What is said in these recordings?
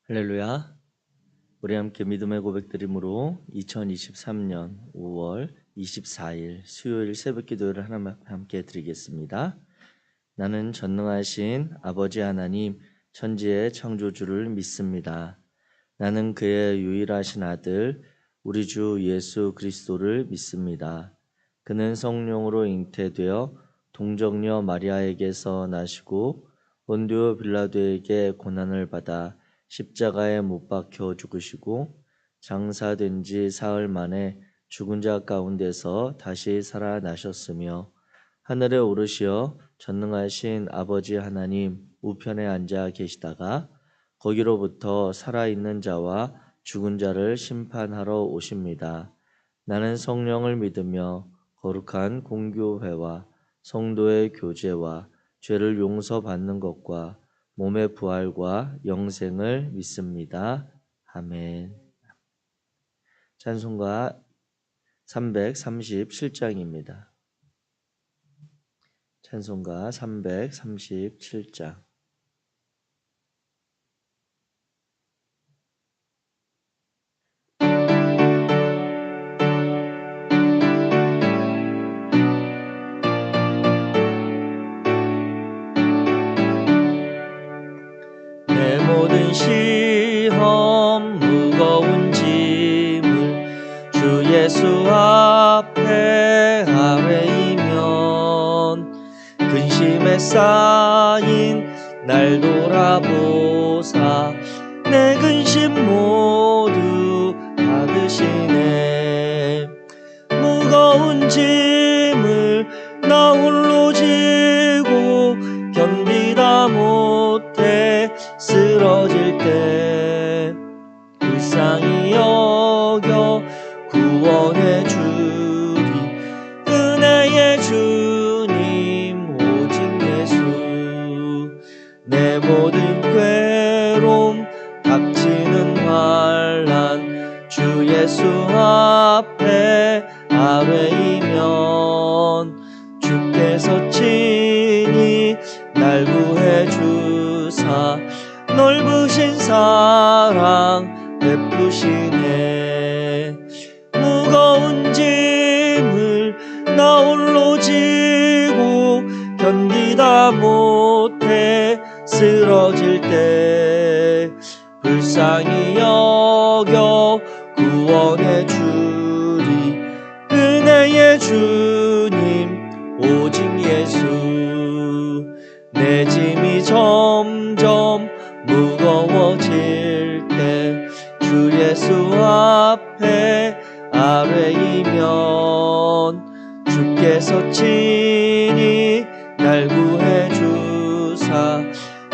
할렐루야. 우리 함께 믿음의 고백드림으로 2023년 5월 24일 수요일 새벽 기도를 하나님 앞에 함께 드리겠습니다. 나는 전능하신 아버지 하나님 천지의 창조주를 믿습니다. 나는 그의 유일하신 아들 우리 주 예수 그리스도를 믿습니다. 그는 성령으로 잉태되어 동정녀 마리아에게서 나시고 본디오 빌라도에게 고난을 받아 십자가에 못 박혀 죽으시고 장사된 지 사흘 만에 죽은 자 가운데서 다시 살아나셨으며 하늘에 오르시어 전능하신 아버지 하나님 우편에 앉아 계시다가 거기로부터 살아있는 자와 죽은 자를 심판하러 오십니다. 나는 성령을 믿으며 거룩한 공교회와 성도의 교제와 죄를 용서받는 것과 몸의 부활과 영생을 믿습니다. 아멘. 찬송가 337장입니다. 찬송가 337장. 내 모든 시험 무거운 짐을 주 예수 앞에 아뢰이면 근심에 쌓인 날 돌아보사 내 근심 모두 받으시네. 무거운 짐을 나 홀로 지고 견디다 못해 쓰러질 때 불쌍히 여겨 구원해 주리 은혜의 주님 오직 예수. 내 모든 괴로움 닥치는 환난 주 예수 앞에 아뢰이면 주께서 친히 날 구해 주사 넓으신 사랑 베푸시네. 무거운 짐을 나 홀로 지고 견디다 못해 쓰러질 때 불쌍히 여겨 구원해 주리 은혜의 주님 오직 예수. 내 짐이 점점 무거워질 때 주 예수 앞에 아뢰이면 주께서 친히 날 구해 주사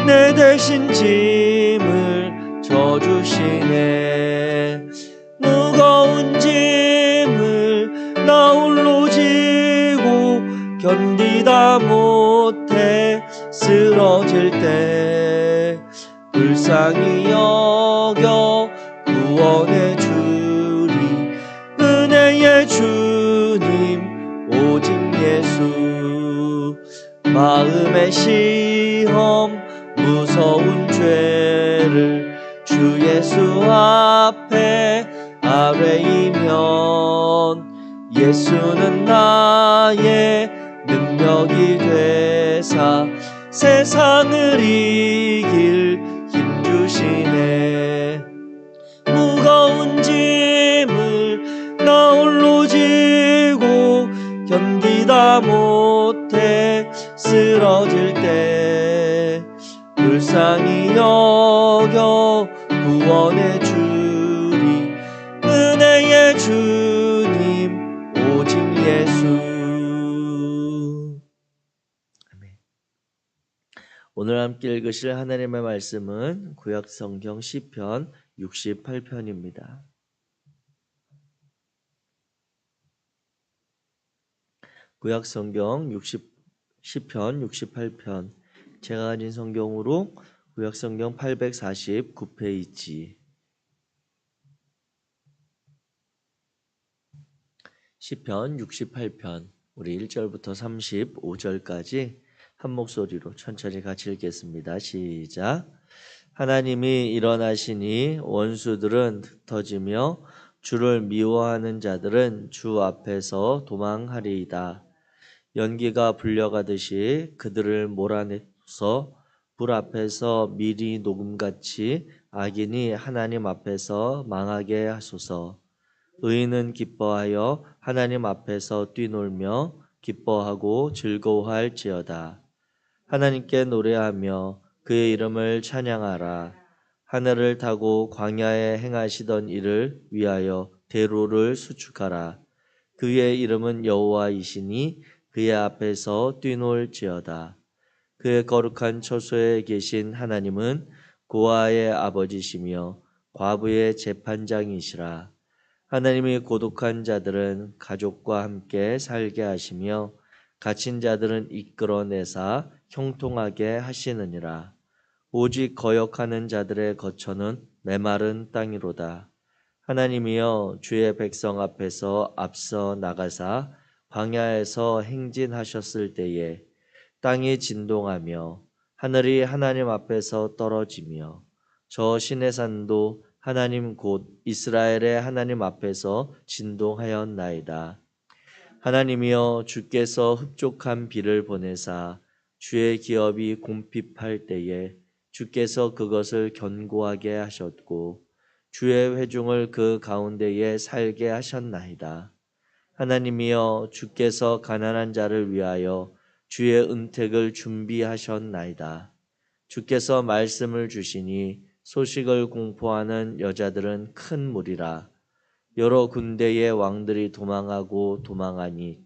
내 대신 짐을 져주시네. 무거운 짐을 나 홀로 지고 견디다 못해 쓰러질 때 불쌍히 여겨 구원해 주리 은혜의 주님 오직 예수. 마음의 시험 무서운 죄를 주 예수 앞에 아뢰이면 예수는 나의 능력이 되사 세상을 이길 힘 주시네. 무거운 짐을 나 홀로 지고 견디다 못해 쓰러질 때 불쌍히 여겨 구원해 주리 은혜의 주님 오직 예수. 오늘 함께 읽으실 하나님의 말씀은 구약성경 시편 68편입니다. 구약성경 시편 68편. 제가 가진 성경으로 구약성경 849페이지. 시편 68편. 우리 1절부터 35절까지 한 목소리로 천천히 같이 읽겠습니다. 시작. 하나님이 일어나시니 원수들은 흩어지며 주를 미워하는 자들은 주 앞에서 도망하리이다. 연기가 불려가듯이 그들을 몰아내서 불 앞에서 미리 녹음같이 악인이 하나님 앞에서 망하게 하소서. 의인은 기뻐하여 하나님 앞에서 뛰놀며 기뻐하고 즐거워할지어다. 하나님께 노래하며 그의 이름을 찬양하라. 하늘을 타고 광야에 행하시던 일을 위하여 대로를 수축하라. 그의 이름은 여호와이시니 그의 앞에서 뛰놀지어다. 그의 거룩한 처소에 계신 하나님은 고아의 아버지시며 과부의 재판장이시라. 하나님이 고독한 자들은 가족과 함께 살게 하시며 갇힌 자들은 이끌어내사 형통하게 하시느니라. 오직 거역하는 자들의 거처는 메마른 땅이로다. 하나님이여 주의 백성 앞에서 앞서 나가사 광야에서 행진하셨을 때에 땅이 진동하며 하늘이 하나님 앞에서 떨어지며 저 시내산도 하나님 곧 이스라엘의 하나님 앞에서 진동하였나이다. 하나님이여 주께서 흡족한 비를 보내사 주의 기업이 곰핍할 때에 주께서 그것을 견고하게 하셨고 주의 회중을 그 가운데에 살게 하셨나이다. 하나님이여 주께서 가난한 자를 위하여 주의 은택을 준비하셨나이다. 주께서 말씀을 주시니 소식을 공포하는 여자들은 큰 무리라. 여러 군대의 왕들이 도망하니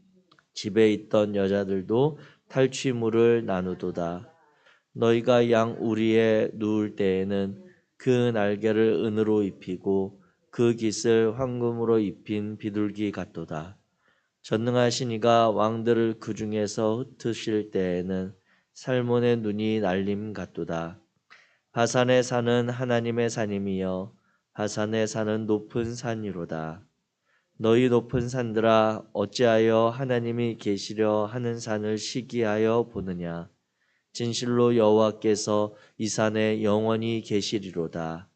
집에 있던 여자들도 탈취물을 나누도다. 너희가 양 우리에 누울 때에는 그 날개를 은으로 입히고 그 깃을 황금으로 입힌 비둘기 같도다. 전능하신 이가 왕들을 그 중에서 흩으실 때에는 살몬의 눈이 날림 같도다. 바산의 산은 하나님의 산임이여 바산의 산은 높은 산이로다. 너희 높은 산들아 어찌하여 하나님이 계시려 하는 산을 시기하여 보느냐. 진실로 여호와께서 이 산에 영원히 계시리로다.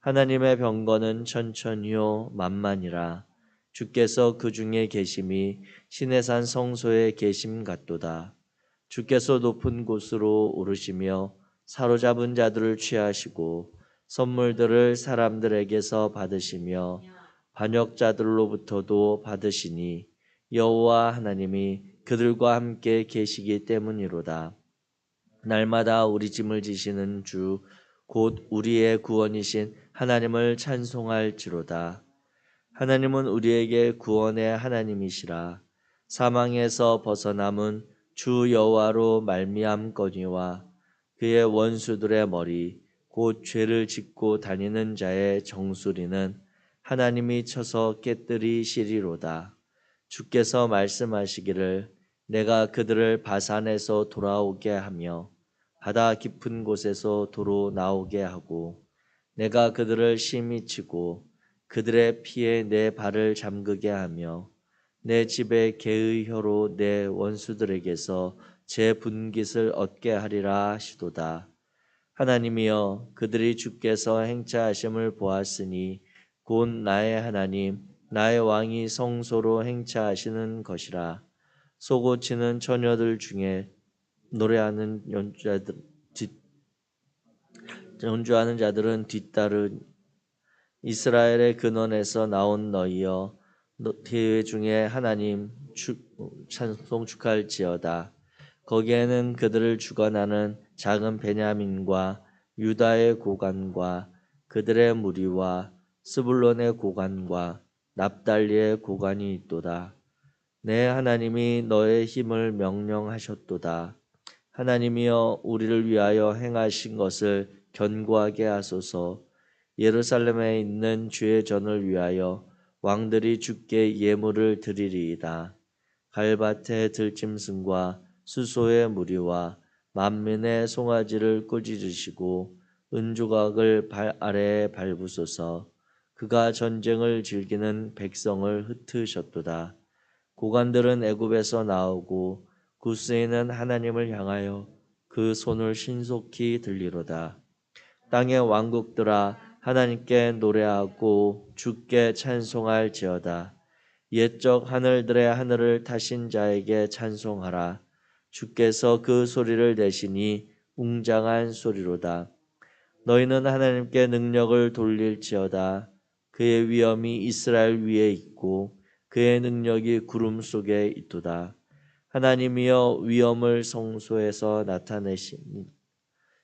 하나님의 병거는 천천히요 만만이라. 주께서 그 중에 계심이 시내산 성소에 계심 같도다. 주께서 높은 곳으로 오르시며 사로잡은 자들을 취하시고 선물들을 사람들에게서 받으시며 반역자들로부터도 받으시니 여호와 하나님이 그들과 함께 계시기 때문이로다. 날마다 우리 짐을 지시는 주 곧 우리의 구원이신 하나님을 찬송할지로다. 하나님은 우리에게 구원의 하나님이시라. 사망에서 벗어남은 주 여호와로 말미암거니와 그의 원수들의 머리 곧 죄를 짓고 다니는 자의 정수리는 하나님이 쳐서 깨뜨리시리로다. 주께서 말씀하시기를 내가 그들을 바산에서 돌아오게 하며 바다 깊은 곳에서 도로 나오게 하고 내가 그들을 심히 치고 그들의 피에 내 발을 잠그게 하며 내 집에 개의 혀로 내 원수들에게서 제 분깃을 얻게 하리라 하시도다. 하나님이여 그들이 주께서 행차하심을 보았으니 곧 나의 하나님 나의 왕이 성소로 행차하시는 것이라. 소고치는 처녀들 중에 노래하는 연주하는 자들은 뒤따르. 이스라엘의 근원에서 나온 너희여 대회 중에 하나님 찬송 축할지어다. 거기에는 그들을 주관하는 작은 베냐민과 유다의 고관과 그들의 무리와 스불론의 고관과 납달리의 고관이 있도다. 내 하나님이 너의 힘을 명령하셨도다. 하나님이여 우리를 위하여 행하신 것을 견고하게 하소서. 예루살렘에 있는 주의 전을 위하여 왕들이 주께 예물을 드리리이다. 갈밭의 들짐승과 수소의 무리와 만민의 송아지를 꾸짖으시고 은조각을 발 아래에 밟으소서. 그가 전쟁을 즐기는 백성을 흩으셨도다. 고관들은 애굽에서 나오고 구스에는 하나님을 향하여 그 손을 신속히 들리로다. 땅의 왕국들아 하나님께 노래하고 주께 찬송할지어다. 옛적 하늘들의 하늘을 타신 자에게 찬송하라. 주께서 그 소리를 내시니 웅장한 소리로다. 너희는 하나님께 능력을 돌릴지어다. 그의 위엄이 이스라엘 위에 있고 그의 능력이 구름 속에 있도다. 하나님이여 위엄을 성소에서 나타내시니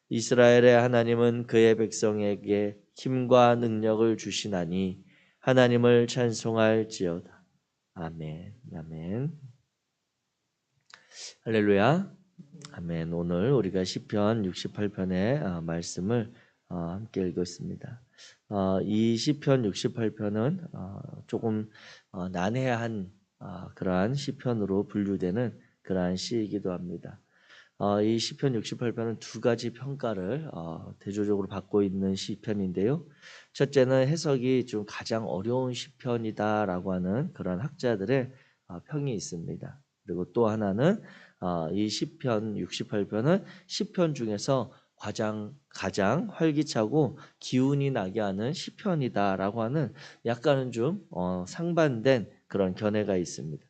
이스라엘의 하나님은 그의 백성에게 힘과 능력을 주시나니 하나님을 찬송할지어다. 아멘. 아멘. 할렐루야. 아멘. 오늘 우리가 시편 68편의 말씀을 함께 읽었습니다. 이 시편 68편은 조금 난해한 그러한 시편으로 분류되는 그러한 시이기도 합니다. 이 시편 68편은 두 가지 평가를 대조적으로 받고 있는 시편인데요. 첫째는 해석이 좀 가장 어려운 시편이다라고 하는 그런 학자들의 평이 있습니다. 그리고 또 하나는 이 시편 68편은 시편 중에서 가장 활기차고 기운이 나게 하는 시편이다라고 하는 약간은 좀 상반된 그런 견해가 있습니다.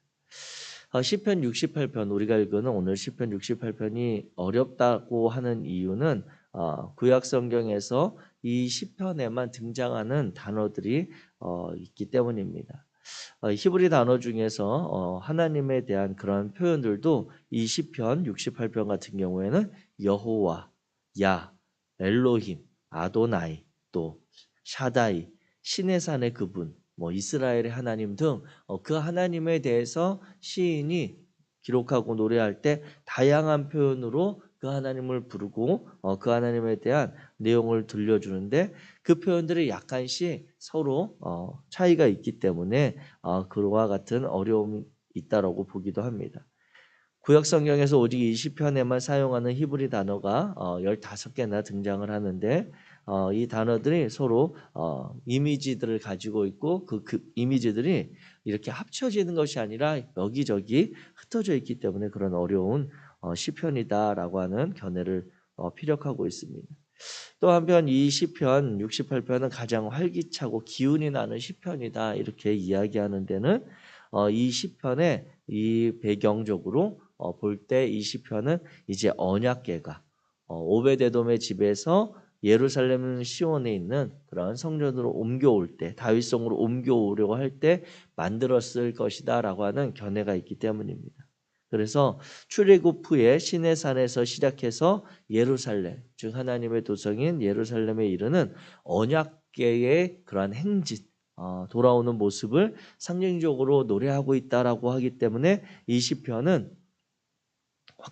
시편 68편 우리가 읽는 오늘 시편 68편이 어렵다고 하는 이유는 구약 성경에서 이 시편에만 등장하는 단어들이 있기 때문입니다. 히브리 단어 중에서 하나님에 대한 그런 표현들도 이 시편 68편 같은 경우에는 여호와, 야, 엘로힘, 아도나이, 또 샤다이, 신의 산의 그분, 이스라엘의 하나님 등 그 하나님에 대해서 시인이 기록하고 노래할 때 다양한 표현으로 그 하나님을 부르고 그 하나님에 대한 내용을 들려주는데 그 표현들이 약간씩 서로 차이가 있기 때문에 그와 같은 어려움이 있다라고 보기도 합니다. 구약 성경에서 오직 이 시편에만 사용하는 히브리 단어가 15개나 등장을 하는데 이 단어들이 서로 이미지들을 가지고 있고 그 이미지들이 이렇게 합쳐지는 것이 아니라 여기저기 흩어져 있기 때문에 그런 어려운 시편이다라고 하는 견해를 피력하고 있습니다. 또 한편 이 시편 68편은 가장 활기차고 기운이 나는 시편이다 이렇게 이야기하는 데는 이 시편의 이 배경적으로 볼 때 이 시편은 이제 언약궤가 오베데돔의 집에서 예루살렘 시온에 있는 그런 성전으로 옮겨올 때 다윗성으로 옮겨오려고 할 때 만들었을 것이다라고 하는 견해가 있기 때문입니다. 그래서 출애굽 후에 시내산에서 시작해서 예루살렘, 즉 하나님의 도성인 예루살렘에 이르는 언약궤의 그러한 행진, 돌아오는 모습을 상징적으로 노래하고 있다라고 하기 때문에 이 시편은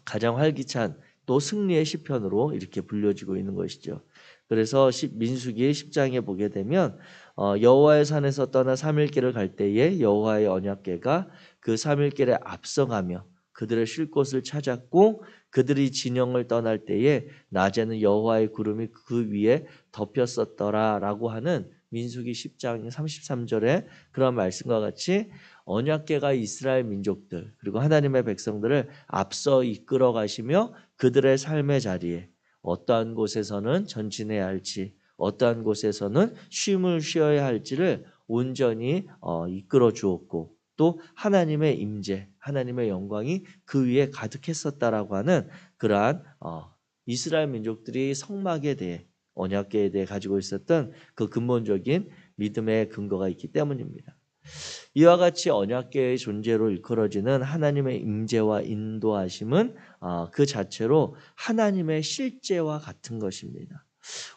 가장 활기찬 또 승리의 시편으로 이렇게 불려지고 있는 것이죠. 그래서 민수기 10장에 보게 되면 여호와의 산에서 떠나 3일길을 갈 때에 여호와의 언약궤가 그 3일길에 앞서가며 그들의 쉴 곳을 찾았고 그들이 진영을 떠날 때에 낮에는 여호와의 구름이 그 위에 덮였었더라라고 하는 민수기 10장 33절에 그런 말씀과 같이 언약궤가 이스라엘 민족들 그리고 하나님의 백성들을 앞서 이끌어 가시며 그들의 삶의 자리에 어떠한 곳에서는 전진해야 할지 어떠한 곳에서는 쉼을 쉬어야 할지를 온전히 이끌어 주었고 또 하나님의 임재, 하나님의 영광이 그 위에 가득했었다라고 하는 그러한 이스라엘 민족들이 성막에 대해 언약궤에 대해 가지고 있었던 그 근본적인 믿음의 근거가 있기 때문입니다. 이와 같이 언약궤의 존재로 일컬어지는 하나님의 임재와 인도하심은 그 자체로 하나님의 실제와 같은 것입니다.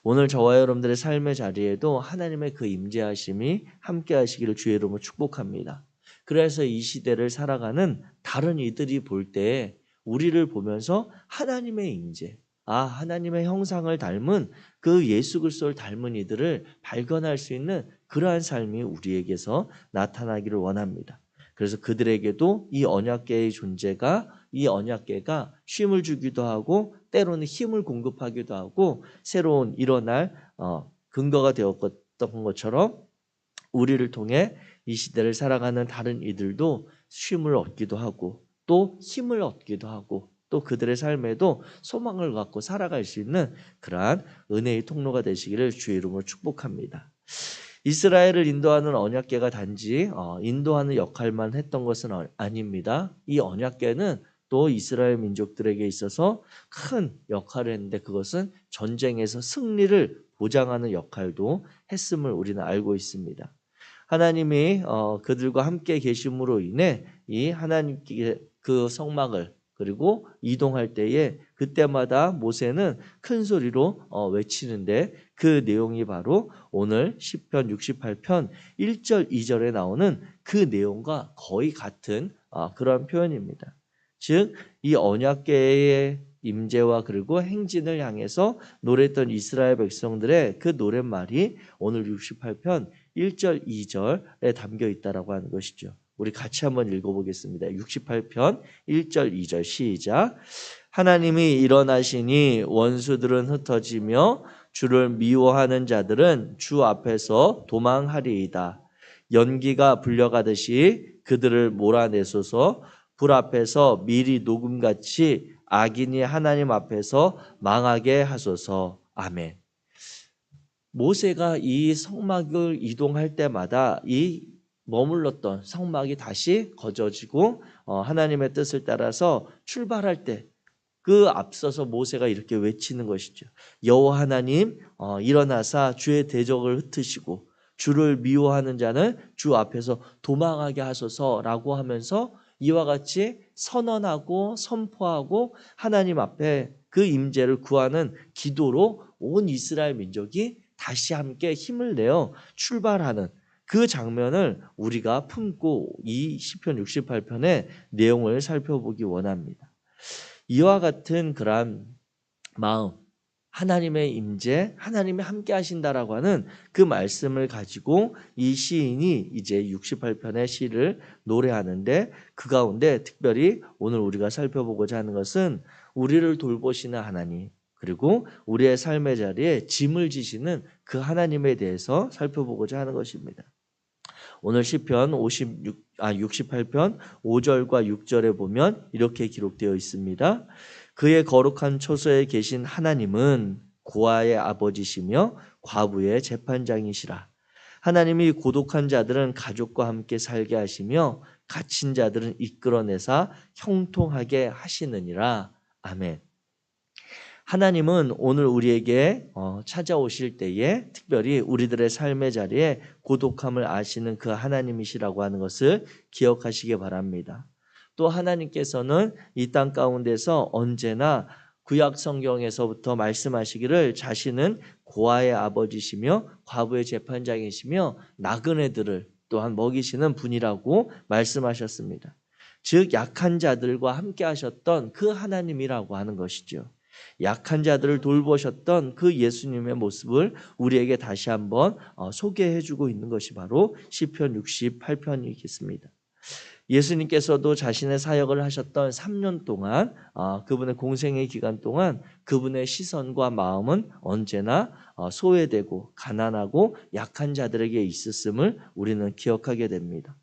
오늘 저와 여러분들의 삶의 자리에도 하나님의 그 임재하심이 함께 하시기를 주의 이름으로 축복합니다. 그래서 이 시대를 살아가는 다른 이들이 볼 때 우리를 보면서 하나님의 임재, 하나님의 형상을 닮은 그 예수 그리스도를 삶은 이들을 발견할 수 있는 그러한 삶이 우리에게서 나타나기를 원합니다. 그래서 그들에게도 이 언약궤의 존재가 이 언약궤가 쉼을 주기도 하고 때로는 힘을 공급하기도 하고 새로운 일어날 근거가 되었던 것처럼 우리를 통해 이 시대를 살아가는 다른 이들도 쉼을 얻기도 하고 또 힘을 얻기도 하고 또 그들의 삶에도 소망을 갖고 살아갈 수 있는 그러한 은혜의 통로가 되시기를 주의 이름으로 축복합니다. 이스라엘을 인도하는 언약궤가 단지 인도하는 역할만 했던 것은 아닙니다. 이 언약궤는 또 이스라엘 민족들에게 있어서 큰 역할을 했는데 그것은 전쟁에서 승리를 보장하는 역할도 했음을 우리는 알고 있습니다. 하나님이 그들과 함께 계심으로 인해 이 하나님께 그 성막을 그리고 이동할 때에 그때마다 모세는 큰 소리로 외치는데 그 내용이 바로 오늘 시편 68편 1절 2절에 나오는 그 내용과 거의 같은 그런 표현입니다. 즉 이 언약궤의 임재와 그리고 행진을 향해서 노래했던 이스라엘 백성들의 그 노랫말이 오늘 68편 1절 2절에 담겨 있다라고 하는 것이죠. 우리 같이 한번 읽어보겠습니다. 68편 1절 2절 시작. 하나님이 일어나시니 원수들은 흩어지며 주를 미워하는 자들은 주 앞에서 도망하리이다. 연기가 불려가듯이 그들을 몰아내소서. 불 앞에서 밀이 녹음같이 악인이 하나님 앞에서 망하게 하소서. 아멘. 모세가 이 성막을 이동할 때마다 이 머물렀던 성막이 다시 거저지고 하나님의 뜻을 따라서 출발할 때 그 앞서서 모세가 이렇게 외치는 것이죠. 여호와 하나님 일어나사 주의 대적을 흩으시고 주를 미워하는 자는 주 앞에서 도망하게 하소서라고 하면서 이와 같이 선언하고 선포하고 하나님 앞에 그 임재를 구하는 기도로 온 이스라엘 민족이 다시 함께 힘을 내어 출발하는 그 장면을 우리가 품고 이 시편 68편의 내용을 살펴보기 원합니다. 이와 같은 그러한 마음, 하나님의 임재, 하나님이 함께 하신다라고 하는 그 말씀을 가지고 이 시인이 이제 68편의 시를 노래하는데 그 가운데 특별히 오늘 우리가 살펴보고자 하는 것은 우리를 돌보시는 하나님, 그리고 우리의 삶의 자리에 짐을 지시는 그 하나님에 대해서 살펴보고자 하는 것입니다. 오늘 시편 68편 5절과 6절에 보면 이렇게 기록되어 있습니다. 그의 거룩한 초소에 계신 하나님은 고아의 아버지시며 과부의 재판장이시라. 하나님이 고독한 자들은 가족과 함께 살게 하시며 갇힌 자들은 이끌어내사 형통하게 하시느니라. 아멘. 하나님은 오늘 우리에게 찾아오실 때에 특별히 우리들의 삶의 자리에 고독함을 아시는 그 하나님이시라고 하는 것을 기억하시기 바랍니다. 또 하나님께서는 이 땅 가운데서 언제나 구약 성경에서부터 말씀하시기를 자신은 고아의 아버지시며 과부의 재판장이시며 나그네들을 또한 먹이시는 분이라고 말씀하셨습니다. 즉 약한 자들과 함께 하셨던 그 하나님이라고 하는 것이죠. 약한 자들을 돌보셨던 그 예수님의 모습을 우리에게 다시 한번 소개해주고 있는 것이 바로 시편 68편이겠습니다. 예수님께서도 자신의 사역을 하셨던 3년 동안 그분의 공생의 기간 동안 그분의 시선과 마음은 언제나 소외되고 가난하고 약한 자들에게 있었음을 우리는 기억하게 됩니다.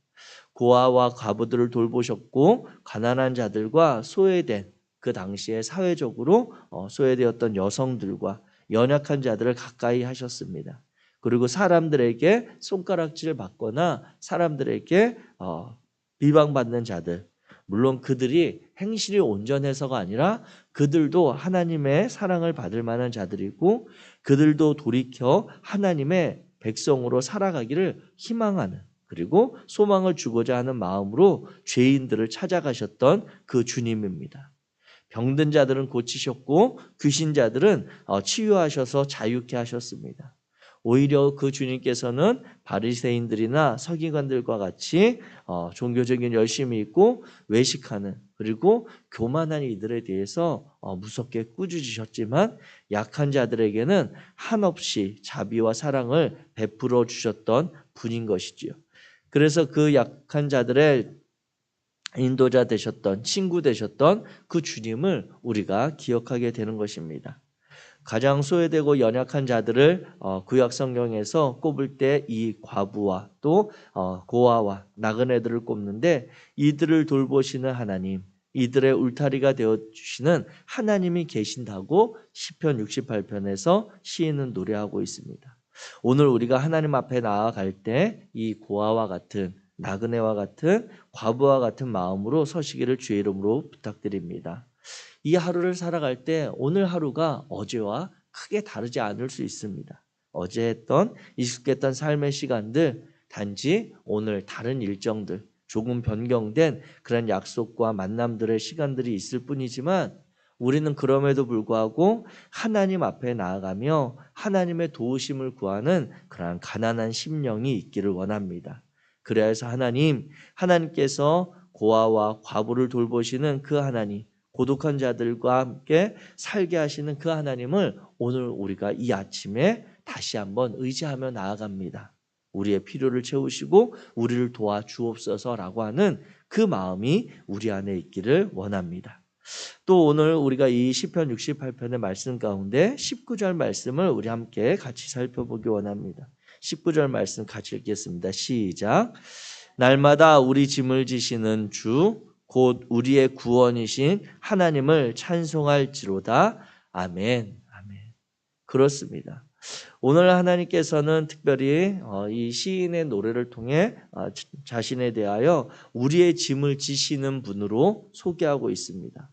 고아와 과부들을 돌보셨고 가난한 자들과 소외된 그 당시에 사회적으로 소외되었던 여성들과 연약한 자들을 가까이 하셨습니다. 그리고 사람들에게 손가락질을 받거나 사람들에게 비방받는 자들, 물론 그들이 행실이 온전해서가 아니라 그들도 하나님의 사랑을 받을 만한 자들이고 그들도 돌이켜 하나님의 백성으로 살아가기를 희망하는 그리고 소망을 주고자 하는 마음으로 죄인들을 찾아가셨던 그 주님입니다. 병든 자들은 고치셨고 귀신 자들은 치유하셔서 자유케 하셨습니다. 오히려 그 주님께서는 바리새인들이나 서기관들과 같이 종교적인 열심이 있고 외식하는 그리고 교만한 이들에 대해서 무섭게 꾸짖으셨지만 약한 자들에게는 한없이 자비와 사랑을 베풀어 주셨던 분인 것이지요. 그래서 그 약한 자들의 인도자 되셨던 친구 되셨던 그 주님을 우리가 기억하게 되는 것입니다. 가장 소외되고 연약한 자들을 구약 성경에서 꼽을 때 이 과부와 또 고아와 나그네들을 꼽는데 이들을 돌보시는 하나님 이들의 울타리가 되어주시는 하나님이 계신다고 시편 68편에서 시인은 노래하고 있습니다. 오늘 우리가 하나님 앞에 나아갈 때 이 고아와 같은 나그네와 같은 과부와 같은 마음으로 서시기를 주의 이름으로 부탁드립니다. 이 하루를 살아갈 때 오늘 하루가 어제와 크게 다르지 않을 수 있습니다. 어제 했던 익숙했던 삶의 시간들, 단지 오늘 다른 일정들, 조금 변경된 그런 약속과 만남들의 시간들이 있을 뿐이지만 우리는 그럼에도 불구하고 하나님 앞에 나아가며 하나님의 도우심을 구하는 그러한 가난한 심령이 있기를 원합니다. 그래서 하나님께서 고아와 과부를 돌보시는 그 하나님, 고독한 자들과 함께 살게 하시는 그 하나님을 오늘 우리가 이 아침에 다시 한번 의지하며 나아갑니다. 우리의 필요를 채우시고 우리를 도와주옵소서라고 하는 그 마음이 우리 안에 있기를 원합니다. 또 오늘 우리가 이 시편 68편의 말씀 가운데 19절 말씀을 우리 함께 같이 살펴보기 원합니다. 19절 말씀 같이 읽겠습니다. 시작. 날마다 우리 짐을 지시는 주 곧 우리의 구원이신 하나님을 찬송할지로다. 아멘. 아멘. 그렇습니다. 오늘 하나님께서는 특별히 이 시인의 노래를 통해 자신에 대하여 우리의 짐을 지시는 분으로 소개하고 있습니다.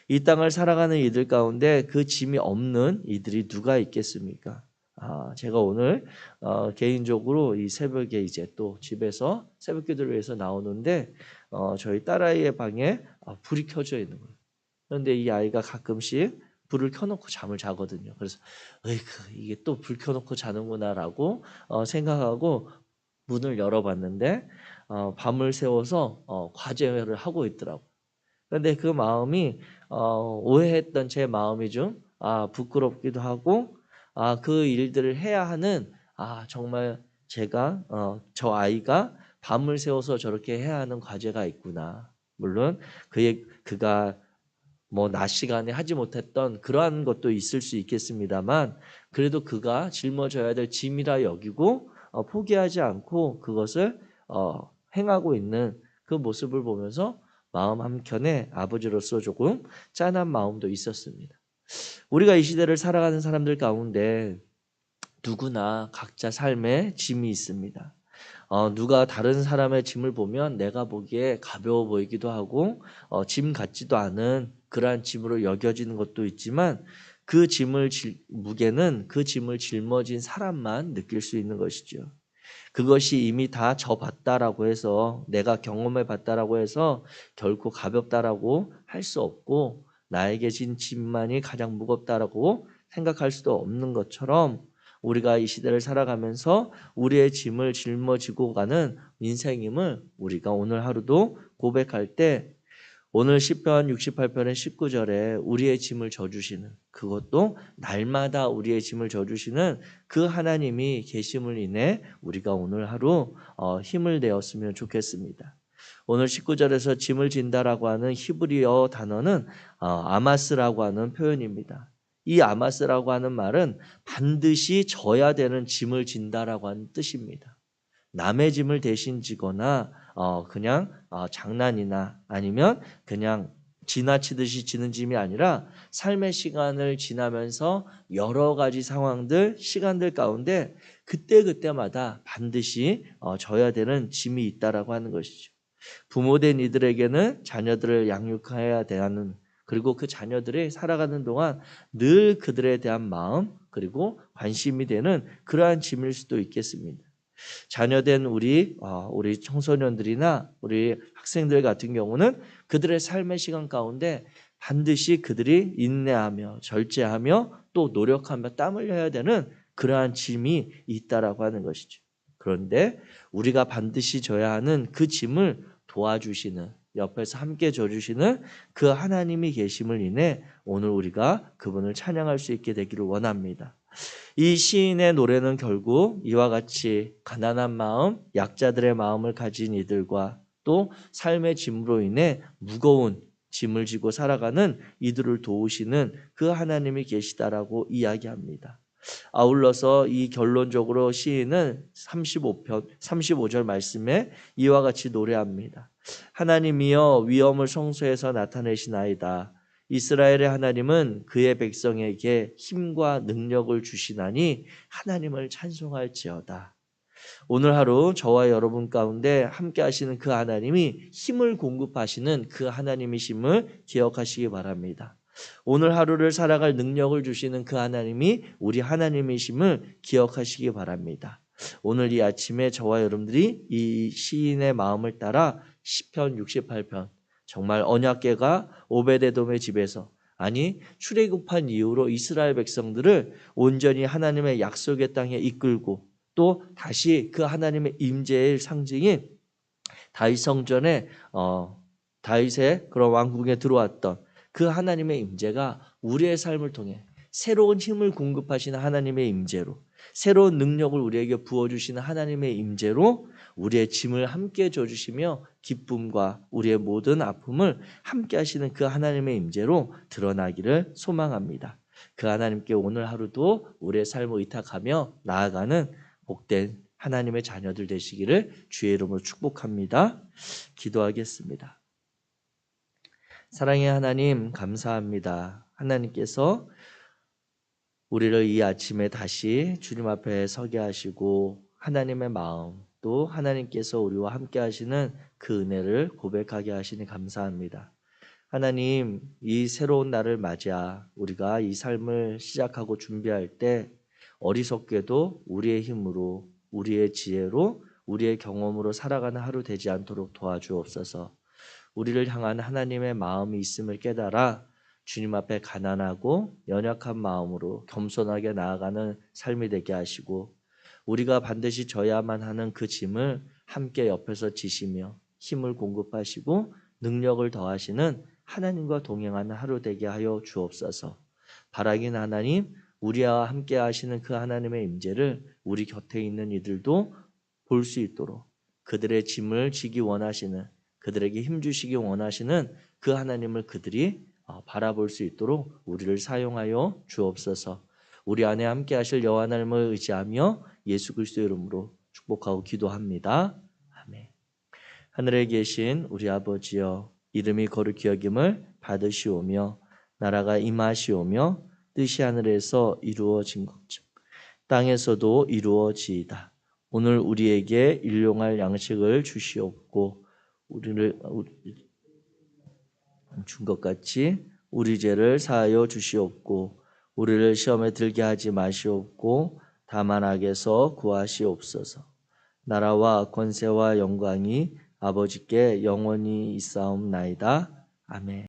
이 땅을 살아가는 이들 가운데 그 짐이 없는 이들이 누가 있겠습니까? 제가 오늘 개인적으로 이 새벽에 이제 또 집에서 새벽 기도를 위해서 나오는데 저희 딸아이의 방에 불이 켜져 있는 거예요. 그런데 이 아이가 가끔씩 불을 켜놓고 잠을 자거든요. 그래서 이게 또 불 켜놓고 자는구나라고 생각하고 문을 열어봤는데 밤을 새워서 과제를 하고 있더라고요. 그런데 그 마음이 오해했던 제 마음이 좀 부끄럽기도 하고 그 일들을 해야 하는 정말 제가 저 아이가 밤을 새워서 저렇게 해야 하는 과제가 있구나. 물론 그가 뭐 낮 시간에 하지 못했던 그러한 것도 있을 수 있겠습니다만 그래도 그가 짊어져야 될 짐이라 여기고 포기하지 않고 그것을 행하고 있는 그 모습을 보면서 마음 한켠에 아버지로서 조금 짠한 마음도 있었습니다. 우리가 이 시대를 살아가는 사람들 가운데 누구나 각자 삶에 짐이 있습니다. 누가 다른 사람의 짐을 보면 내가 보기에 가벼워 보이기도 하고 짐 같지도 않은 그러한 짐으로 여겨지는 것도 있지만 그 무게는 그 짐을 짊어진 사람만 느낄 수 있는 것이죠. 그것이 이미 다 져봤다라고 해서 내가 경험해 봤다라고 해서 결코 가볍다라고 할 수 없고 나에게 진 짐만이 가장 무겁다라고 생각할 수도 없는 것처럼 우리가 이 시대를 살아가면서 우리의 짐을 짊어지고 가는 인생임을 우리가 오늘 하루도 고백할 때 오늘 시편 68편의 19절에 우리의 짐을 져주시는 그것도 날마다 우리의 짐을 져주시는 그 하나님이 계심을 인해 우리가 오늘 하루 힘을 내었으면 좋겠습니다. 오늘 19절에서 짐을 진다라고 하는 히브리어 단어는 아마스라고 하는 표현입니다. 이 아마스라고 하는 말은 반드시 져야 되는 짐을 진다라고 하는 뜻입니다. 남의 짐을 대신 지거나 그냥 장난이나 아니면 그냥 지나치듯이 지는 짐이 아니라 삶의 시간을 지나면서 여러 가지 상황들, 시간들 가운데 그때그때마다 반드시 져야 되는 짐이 있다라고 하는 것이죠. 부모된 이들에게는 자녀들을 양육해야 되는 그리고 그 자녀들이 살아가는 동안 늘 그들에 대한 마음 그리고 관심이 되는 그러한 짐일 수도 있겠습니다. 자녀된 우리 청소년들이나 우리 학생들 같은 경우는 그들의 삶의 시간 가운데 반드시 그들이 인내하며 절제하며 또 노력하며 땀 흘려야 되는 그러한 짐이 있다라고 하는 것이죠. 그런데 우리가 반드시 져야 하는 그 짐을 도와주시는 옆에서 함께 져주시는 그 하나님이 계심을 인해 오늘 우리가 그분을 찬양할 수 있게 되기를 원합니다. 이 시인의 노래는 결국 이와 같이 가난한 마음, 약자들의 마음을 가진 이들과 또 삶의 짐으로 인해 무거운 짐을 지고 살아가는 이들을 도우시는 그 하나님이 계시다라고 이야기합니다. 아울러서 이 결론적으로 시인은 35절 말씀에 이와 같이 노래합니다. 하나님이여 위엄을 성소에서 나타내시나이다. 이스라엘의 하나님은 그의 백성에게 힘과 능력을 주시나니 하나님을 찬송할지어다. 오늘 하루 저와 여러분 가운데 함께 하시는 그 하나님이 힘을 공급하시는 그 하나님이심을 기억하시기 바랍니다. 오늘 하루를 살아갈 능력을 주시는 그 하나님이 우리 하나님이심을 기억하시기 바랍니다. 오늘 이 아침에 저와 여러분들이 이 시인의 마음을 따라 시편 68편, 정말 언약궤가 오베데돔의 집에서, 아니 출애굽한 이후로 이스라엘 백성들을 온전히 하나님의 약속의 땅에 이끌고 또 다시 그 하나님의 임재의 상징인 다윗 성전에 다윗의 그런 왕궁에 들어왔던 그 하나님의 임재가 우리의 삶을 통해 새로운 힘을 공급하시는 하나님의 임재로, 새로운 능력을 우리에게 부어주시는 하나님의 임재로 우리의 짐을 함께 져주시며 기쁨과 우리의 모든 아픔을 함께 하시는 그 하나님의 임재로 드러나기를 소망합니다. 그 하나님께 오늘 하루도 우리의 삶을 의탁하며 나아가는 복된 하나님의 자녀들 되시기를 주의 이름으로 축복합니다. 기도하겠습니다. 사랑의 하나님, 감사합니다. 하나님께서 우리를 이 아침에 다시 주님 앞에 서게 하시고 하나님의 마음, 또 하나님께서 우리와 함께 하시는 그 은혜를 고백하게 하시니 감사합니다. 하나님, 이 새로운 날을 맞아 우리가 이 삶을 시작하고 준비할 때 어리석게도 우리의 힘으로, 우리의 지혜로, 우리의 경험으로 살아가는 하루 되지 않도록 도와주옵소서. 우리를 향한 하나님의 마음이 있음을 깨달아 주님 앞에 가난하고 연약한 마음으로 겸손하게 나아가는 삶이 되게 하시고, 우리가 반드시 져야만 하는 그 짐을 함께 옆에서 지시며 힘을 공급하시고 능력을 더하시는 하나님과 동행하는 하루 되게 하여 주옵소서. 바라긴 하나님, 우리와 함께 하시는 그 하나님의 임재를 우리 곁에 있는 이들도 볼 수 있도록, 그들의 짐을 지기 원하시는, 그들에게 힘주시기 원하시는 그 하나님을 그들이 바라볼 수 있도록 우리를 사용하여 주옵소서. 우리 안에 함께 하실 여호와 하나님을 의지하며 예수 그리스도의 이름으로 축복하고 기도합니다. 아멘. 하늘에 계신 우리 아버지여, 이름이 거룩히 여김을 받으시오며 나라가 임하시오며 뜻이 하늘에서 이루어진 것처럼 땅에서도 이루어지이다. 오늘 우리에게 일용할 양식을 주시옵고 우리를 준 것 같이 우리 죄를 사하여 주시옵고 우리를 시험에 들게 하지 마시옵고 다만 악에서 구하시옵소서. 나라와 권세와 영광이 아버지께 영원히 있사옵나이다. 아멘.